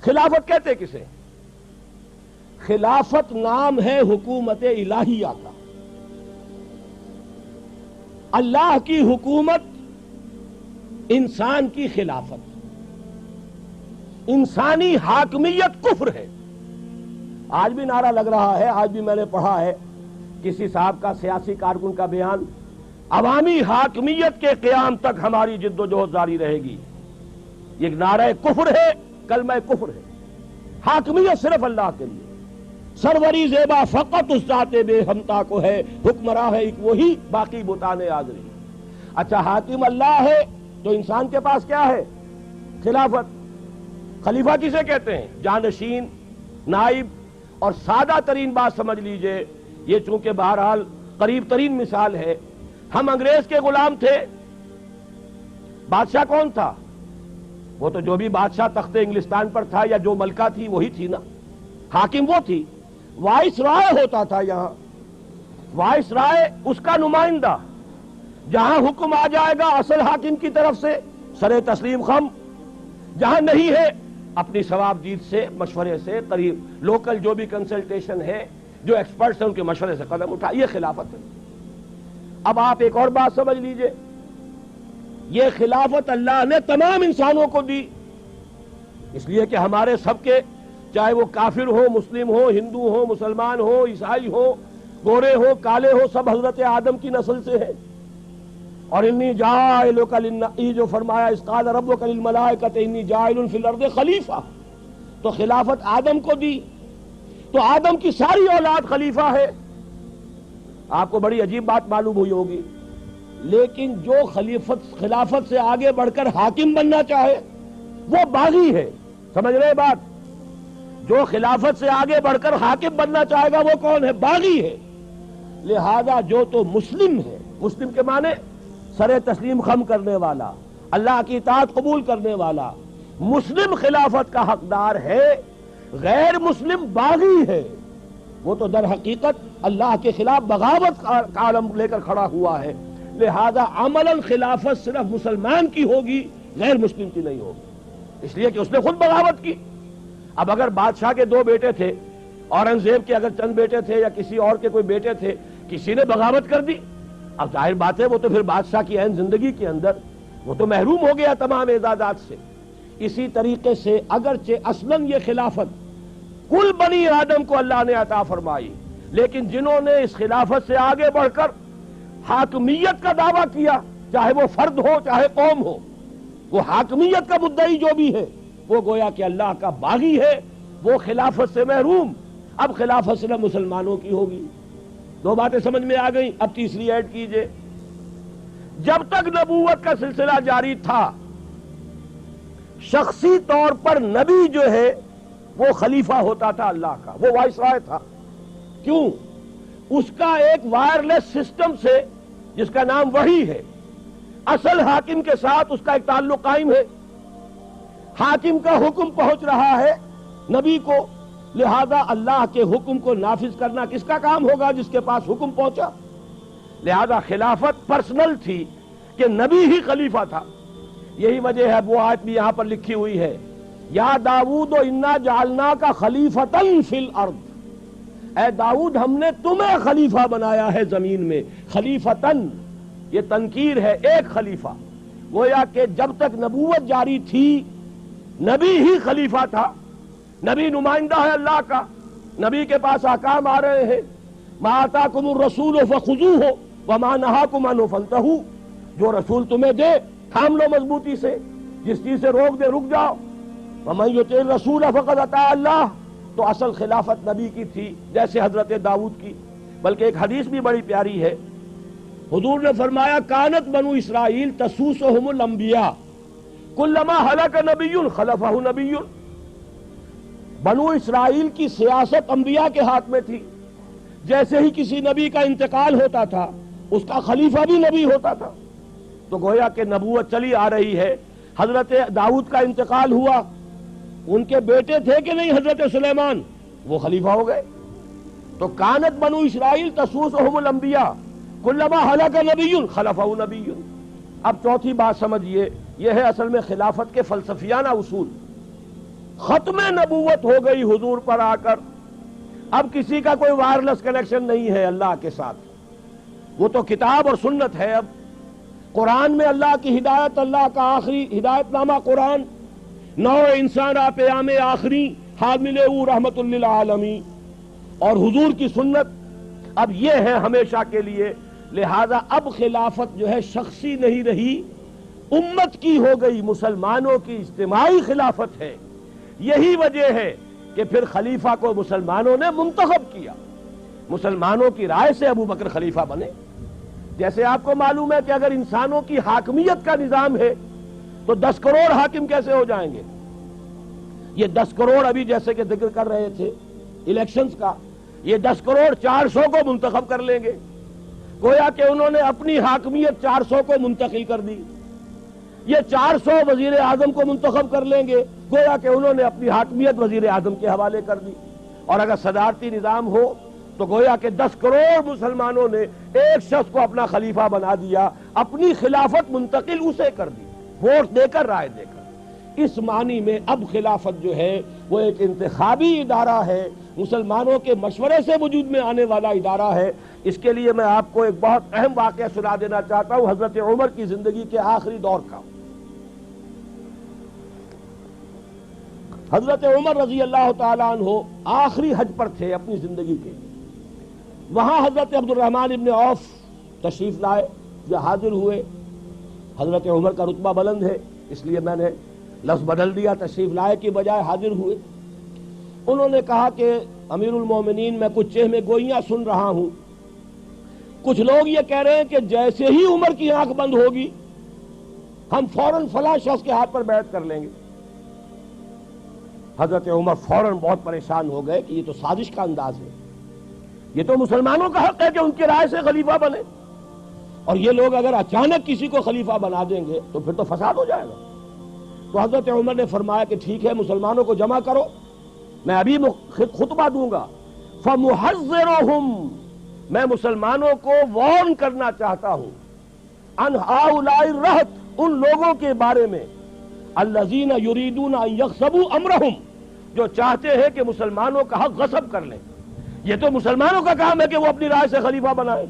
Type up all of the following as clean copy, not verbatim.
خلافت کہتے کسے؟ خلافت نام ہے حکومت الہیہ کا. اللہ کی حکومت، انسان کی خلافت. انسانی حاکمیت کفر ہے. آج بھی نعرہ لگ رہا ہے، آج بھی میں نے پڑھا ہے کسی صاحب کا، سیاسی کارکن کا بیان، عوامی حاکمیت کے قیام تک ہماری جد و جہد جاری رہے گی. یہ نعرہ کفر ہے، کلمہ کفر ہے. حاکمیت صرف اللہ کے لیے. سروری زیبا فقط اس ذات بے ہمتا کو ہے، حکمراں ہے ایک وہی، باقی بتان آزری. اچھا حاکم اللہ ہے تو انسان کے پاس کیا ہے؟ خلافت. خلیفہ کسے کہتے ہیں؟ جانشین، نائب. اور سادہ ترین بات سمجھ لیجئے، یہ چونکہ بہرحال قریب ترین مثال ہے، ہم انگریز کے غلام تھے. بادشاہ کون تھا؟ وہ تو جو بھی بادشاہ تخت انگلستان پر تھا یا جو ملکہ تھی وہی تھی نا. حاکم وہ تھی. وائس رائے ہوتا تھا یہاں. وائس رائے اس کا نمائندہ. جہاں حکم آ جائے گا اصل حاکم کی طرف سے سر تسلیم خم، جہاں نہیں ہے اپنی ثواب دید سے، مشورے سے، قریب لوکل جو بھی کنسلٹیشن ہے، جو ایکسپرٹس ہیں ان کے مشورے سے قدم اٹھا. یہ خلافت ہے. اب آپ ایک اور بات سمجھ لیجئے، یہ خلافت اللہ نے تمام انسانوں کو دی، اس لیے کہ ہمارے سب کے، چاہے وہ کافر ہو، مسلم ہو، ہندو ہو، مسلمان ہو، عیسائی ہو، گورے ہو، کالے ہو، سب حضرت آدم کی نسل سے ہیں. اور انی جاعلک یہ جو فرمایا اذ قال ربک للملائکۃ انی جاعل فی الارض خلیفہ، تو خلافت آدم کو دی. تو آدم کی ساری اولاد خلیفہ ہے. آپ کو بڑی عجیب بات معلوم ہوئی ہوگی، لیکن جو خلافت سے آگے بڑھ کر حاکم بننا چاہے وہ باغی ہے. سمجھ رہے بات؟ جو خلافت سے آگے بڑھ کر حاکم بننا چاہے گا وہ کون ہے؟ باغی ہے. لہذا جو تو مسلم ہے، مسلم کے معنی سر تسلیم خم کرنے والا، اللہ کی اطاعت قبول کرنے والا، مسلم خلافت کا حقدار ہے. غیر مسلم باغی ہے. وہ تو در حقیقت اللہ کے خلاف بغاوت کا علم لے کر کھڑا ہوا ہے. لہذا عملاً خلافت صرف مسلمان کی ہوگی، غیر مسلم کی نہیں ہوگی، اس لیے کہ اس نے خود بغاوت کی. اب اگر بادشاہ کے 2 بیٹے تھے، اورنگزیب کے اگر چند بیٹے تھے یا کسی اور کے کوئی بیٹے تھے، کسی نے بغاوت کر دی، اب ظاہر بات ہے وہ تو پھر بادشاہ کی عین زندگی کے اندر وہ تو محروم ہو گیا تمام اعزازات سے. اسی طریقے سے اگرچہ اصلاً یہ خلافت کل بنی آدم کو اللہ نے عطا فرمائی، لیکن جنہوں نے اس خلافت سے آگے بڑھ کر حاکمیت کا دعویٰ کیا، چاہے وہ فرد ہو چاہے قوم ہو، وہ حاکمیت کا مدعی جو بھی ہے وہ گویا کہ اللہ کا باغی ہے، وہ خلافت سے محروم. اب خلافت صرف مسلمانوں کی ہوگی. 2 باتیں سمجھ میں آ گئیں. اب تیسری ایڈ کیجئے. جب تک نبوت کا سلسلہ جاری تھا، شخصی طور پر نبی جو ہے وہ خلیفہ ہوتا تھا اللہ کا، وہ وائس رائے تھا. کیوں؟ اس کا ایک وائرلیس سسٹم سے جس کا نام وحی ہے، اصل حاکم کے ساتھ اس کا ایک تعلق قائم ہے. حاکم کا حکم پہنچ رہا ہے نبی کو، لہذا اللہ کے حکم کو نافذ کرنا کس کا کام ہوگا؟ جس کے پاس حکم پہنچا. لہذا خلافت پرسنل تھی کہ نبی ہی خلیفہ تھا. یہی وجہ ہے وہ آیت بھی یہاں پر لکھی ہوئی ہے، یا داؤد انا جعلناک خلیفۃ فی الارض. اے داؤد ہم نے تمہیں خلیفہ بنایا ہے زمین میں. خلیفتن یہ تنکیر ہے، ایک خلیفہ. گویا کہ جب تک نبوت جاری تھی نبی ہی خلیفہ تھا. نبی نمائندہ ہے اللہ کا، نبی کے پاس احکام آ رہے ہیں. ما آتاکم الرسول فخذوہ وما نہاکم عنہ فانتہوا. جو رسول تمہیں دے تھام لو مضبوطی سے، جس چیز سے روک دے رک جاؤ. ومن یطع الرسول فقد اطاع اللہ. تو اصل خلافت نبی کی تھی جیسے حضرت داؤد کی. بلکہ ایک حدیث بھی بڑی پیاری ہے، حضور نے فرمایا کانت بنو اسرائیل تسوسہم الانبیاء کلما ہلک نبی خلفہ نبی. بنو اسرائیل کی سیاست انبیاء کے ہاتھ میں تھی. جیسے ہی کسی نبی کا انتقال ہوتا تھا اس کا خلیفہ بھی نبی ہوتا تھا. تو گویا کہ نبوت چلی آ رہی ہے. حضرت داؤد کا انتقال ہوا، ان کے بیٹے تھے کہ نہیں حضرت سلیمان، وہ خلیفہ ہو گئے. تو کانت بنو اسرائیل تسوسہم الانبیاء کلما ہلک نبی خلفہ نبی. اب چوتھی بات سمجھیے، یہ ہے اصل میں خلافت کے فلسفیانہ اصول. ختم نبوت ہو گئی حضور پر آ کر. اب کسی کا کوئی وائرلیس کنیکشن نہیں ہے اللہ کے ساتھ, وہ تو کتاب اور سنت ہے. اب قرآن میں اللہ کی ہدایت, اللہ کا آخری ہدایت نامہ قرآن, نو انسان پیام آخری حامل او رحمت للعالمین, اور حضور کی سنت اب یہ ہے ہمیشہ کے لیے. لہذا اب خلافت جو ہے شخصی نہیں رہی, امت کی ہو گئی, مسلمانوں کی اجتماعی خلافت ہے. یہی وجہ ہے کہ پھر خلیفہ کو مسلمانوں نے منتخب کیا, مسلمانوں کی رائے سے ابو بکر خلیفہ بنے. جیسے آپ کو معلوم ہے کہ اگر انسانوں کی حاکمیت کا نظام ہے تو 10 کروڑ حاکم کیسے ہو جائیں گے؟ یہ 10 کروڑ ابھی جیسے کہ ذکر کر رہے تھے الیکشنز کا, یہ 10 کروڑ 400 کو منتخب کر لیں گے. گویا کہ انہوں نے اپنی حاکمیت 400 کو منتقل کر دی. یہ 400 وزیر اعظم کو منتخب کر لیں گے, گویا کہ انہوں نے اپنی حاکمیت وزیر اعظم کے حوالے کر دی. اور اگر صدارتی نظام ہو تو گویا کہ 10 کروڑ مسلمانوں نے ایک شخص کو اپنا خلیفہ بنا دیا, اپنی خلافت منتقل اسے کر دی, ووٹ دے کر, رائے دے کر. اس معنی میں اب خلافت جو ہے وہ ایک انتخابی ادارہ ہے, مسلمانوں کے مشورے سے وجود میں آنے والا ادارہ ہے. اس کے لیے میں آپ کو ایک بہت اہم واقعہ سنا دینا چاہتا ہوں حضرت عمر کی زندگی کے آخری دور کا. حضرت عمر رضی اللہ تعالیٰ عنہ آخری حج پر تھے اپنی زندگی کے. وہاں حضرت عبد الرحمن ابن عوف تشریف لائے, جو حاضر ہوئے. حضرت عمر کا رتبہ بلند ہے اس لیے میں نے لفظ بدل دیا, تشریف لائے کی بجائے حاضر ہوئے. انہوں نے کہا کہ امیر المومنین میں کچھ چہمے گوئیاں سن رہا ہوں, کچھ لوگ یہ کہہ رہے ہیں کہ جیسے ہی عمر کی آنکھ بند ہوگی ہم فوراً فلاں شخص کے ہاتھ پر بیعت کر لیں گے. حضرت عمر فوراً بہت پریشان ہو گئے کہ یہ تو سازش کا انداز ہے, یہ تو مسلمانوں کا حق ہے کہ ان کی رائے سے خلیفہ بنے, اور یہ لوگ اگر اچانک کسی کو خلیفہ بنا دیں گے تو پھر تو فساد ہو جائے گا. تو حضرت عمر نے فرمایا کہ ٹھیک ہے, مسلمانوں کو جمع کرو, میں ابھی خطبہ دوں گا. فَمُحَذِّرُهُمْ, میں مسلمانوں کو وارن کرنا چاہتا ہوں, ان ہؤلاء الرہط, ان لوگوں کے بارے میں, الذین یریدون ان یغصبوا امرہم, جو چاہتے ہیں کہ مسلمانوں کا حق غصب کر لیں. یہ تو مسلمانوں کا کام ہے کہ وہ اپنی رائے سے خلیفہ بنائیں.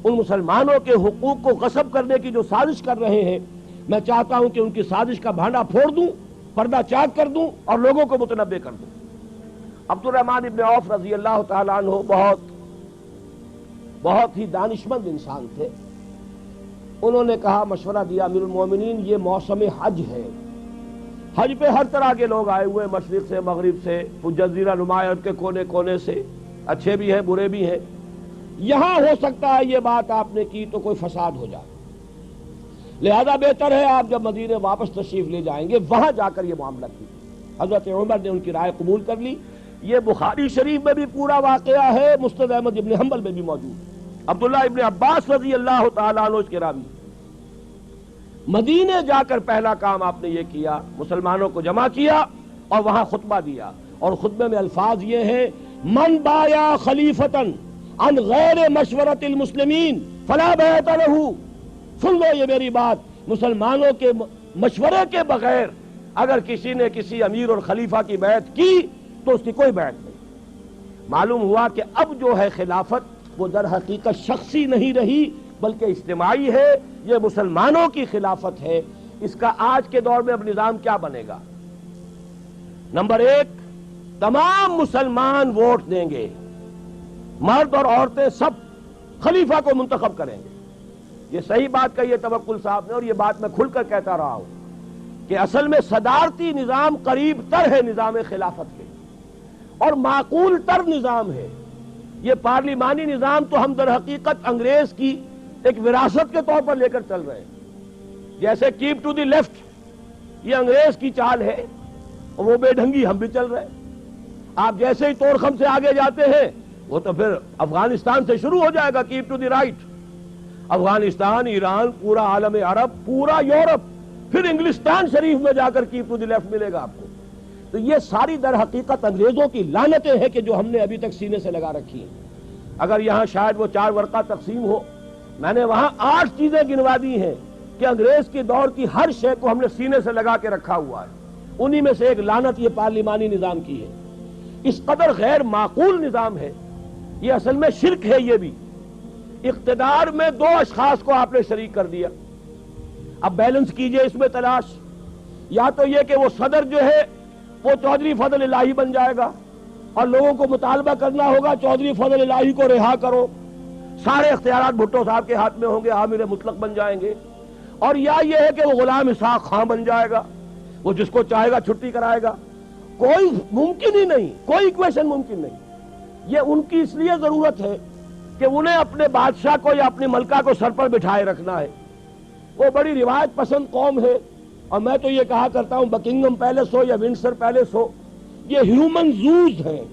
ان مسلمانوں کے حقوق کو غصب کرنے کی جو سازش کر رہے ہیں, میں چاہتا ہوں کہ ان کی سازش کا بھانڈا پھوڑ دوں, پردہ چاک کر دوں اور لوگوں کو متنبع کر دوں. عبد الرحمن ابن عوف رضی اللہ تعالیٰ عنہ بہت ہی دانشمند انسان تھے. انہوں نے کہا, مشورہ دیا, امیر المومنین یہ موسم حج ہے, حج پہ ہر طرح کے لوگ آئے ہوئے, مشرق سے, مغرب سے, جزیرہ نما کے کونے کونے سے, اچھے بھی ہیں برے بھی ہیں. یہاں ہو سکتا ہے یہ بات آپ نے کی تو کوئی فساد ہو جائے, لہذا بہتر ہے آپ جب مدینے واپس تشریف لے جائیں گے وہاں جا کر یہ معاملہ کیجیے. حضرت عمر نے ان کی رائے قبول کر لی. یہ بخاری شریف میں بھی پورا واقعہ ہے, مسند احمد ابن حنبل میں بھی موجود. عبداللہ ابن عباس رضی اللہ تعالیٰ عنہ اس کے راوی. مدینے جا کر پہلا کام آپ نے یہ کیا, مسلمانوں کو جمع کیا اور وہاں خطبہ دیا, اور خطبے میں الفاظ یہ ہیں, من بایا خلیفتن عن غیر مشورت المسلمین فلا بیعت لہ. سن لو یہ میری بات, مسلمانوں کے مشورے کے بغیر اگر کسی نے کسی امیر اور خلیفہ کی بیعت کی تو اس کی کوئی بیعت نہیں. معلوم ہوا کہ اب جو ہے خلافت وہ در حقیقت شخصی نہیں رہی بلکہ اجتماعی ہے, یہ مسلمانوں کی خلافت ہے. اس کا آج کے دور میں اب نظام کیا بنے گا؟ نمبر 1, تمام مسلمان ووٹ دیں گے, مرد اور عورتیں سب خلیفہ کو منتخب کریں گے. یہ صحیح بات کہی ہے توکل صاحب نے, اور یہ بات میں کھل کر کہتا رہا ہوں کہ اصل میں صدارتی نظام قریب تر ہے نظام خلافت کے, اور معقول تر نظام ہے. یہ پارلیمانی نظام تو ہم در حقیقت انگریز کی ایک وراثت کے طور پر لے کر چل رہے ہیں. جیسے کیپ ٹو دی لیفٹ یہ انگریز کی چال ہے, اور وہ بے ڈھنگی ہم بھی چل رہے ہیں. آپ جیسے ہی توڑ خم سے آگے جاتے ہیں وہ تو پھر افغانستان سے شروع ہو جائے گا keep to the right. Afghanistan, Iran, پورا عالم عرب, پورا یورپ, پھر انگلستان شریف میں جا کر کیپ ٹو دی لیفٹ ملے گا آپ کو. تو یہ ساری در حقیقت انگریزوں کی لعنتیں ہیں کہ جو ہم نے ابھی تک سینے سے لگا رکھی ہیں. اگر یہاں شاید وہ 4 ورقہ تقسیم ہو, میں نے وہاں 8 چیزیں گنوا دی ہیں کہ انگریز کے دور کی ہر شے کو ہم نے سینے سے لگا کے رکھا ہوا ہے. انہی میں سے ایک لعنت یہ پارلیمانی نظام کی ہے. اس قدر غیر معقول نظام ہے یہ، اصل میں شرک ہے یہ بھی. اقتدار میں دو اشخاص کو آپ نے شریک کر دیا. اب بیلنس کیجئے اس میں تلاش. یا تو یہ کہ وہ صدر جو ہے وہ چودھری فضل الہی بن جائے گا اور لوگوں کو مطالبہ کرنا ہوگا چودھری فضل الہی کو رہا کرو، سارے اختیارات بھٹو صاحب کے ہاتھ میں ہوں گے، عامر مطلق بن جائیں گے. اور یا یہ ہے کہ وہ غلام اسحاق خان بن جائے گا، وہ جس کو چاہے گا چھٹی کرائے گا. کوئی ممکن ہی نہیں، کوئی ایکویشن ممکن نہیں. یہ ان کی اس لیے ضرورت ہے کہ انہیں اپنے بادشاہ کو یا اپنی ملکہ کو سر پر بٹھائے رکھنا ہے. وہ بڑی روایت پسند قوم ہے، اور میں تو یہ کہا کرتا ہوں بکنگم پیلس ہو یا ونڈسر پیلس ہو، یہ ہیومن زوز ہیں.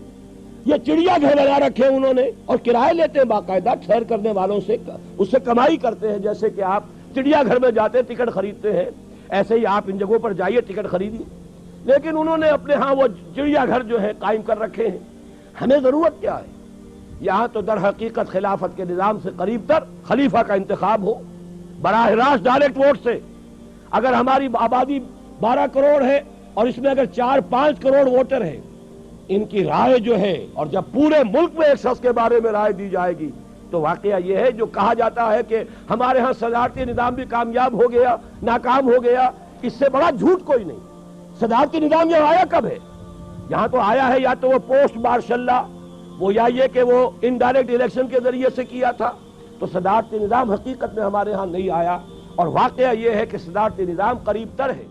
یہ چڑیا گھر بنا رکھے انہوں نے، اور کرائے لیتے ہیں باقاعدہ سیر کرنے والوں سے، اس سے کمائی کرتے ہیں. جیسے کہ آپ چڑیا گھر میں جاتے ٹکٹ خریدتے ہیں، ایسے ہی آپ ان جگہوں پر جائیے ٹکٹ خریدیے. لیکن انہوں نے اپنے ہاں وہ چڑیا گھر جو ہے قائم کر رکھے ہیں. ہمیں ضرورت کیا ہے؟ یہاں تو در حقیقت خلافت کے نظام سے قریب تر خلیفہ کا انتخاب ہو براہ راست ڈائریکٹ ووٹ سے. اگر ہماری آبادی 12 کروڑ ہے اور اس میں اگر 4-5 کروڑ ووٹر ہیں، ان کی رائے جو ہے، اور جب پورے ملک میں ایک شخص کے بارے میں رائے دی جائے گی تو واقعہ یہ ہے جو کہا جاتا ہے کہ ہمارے ہاں صدارتی نظام بھی کامیاب ہو گیا، ناکام ہو گیا. اس سے بڑا جھوٹ کوئی نہیں. صدارتی نظام یہ آیا کب ہے؟ یہاں تو آیا ہے یا تو وہ پوسٹ مارشل لا، وہ یا یہ کہ وہ انڈائریکٹ الیکشن کے ذریعے سے کیا تھا. تو صدارتی نظام حقیقت میں ہمارے ہاں نہیں آیا، اور واقعہ یہ ہے کہ صدارتی نظام قریب تر ہے.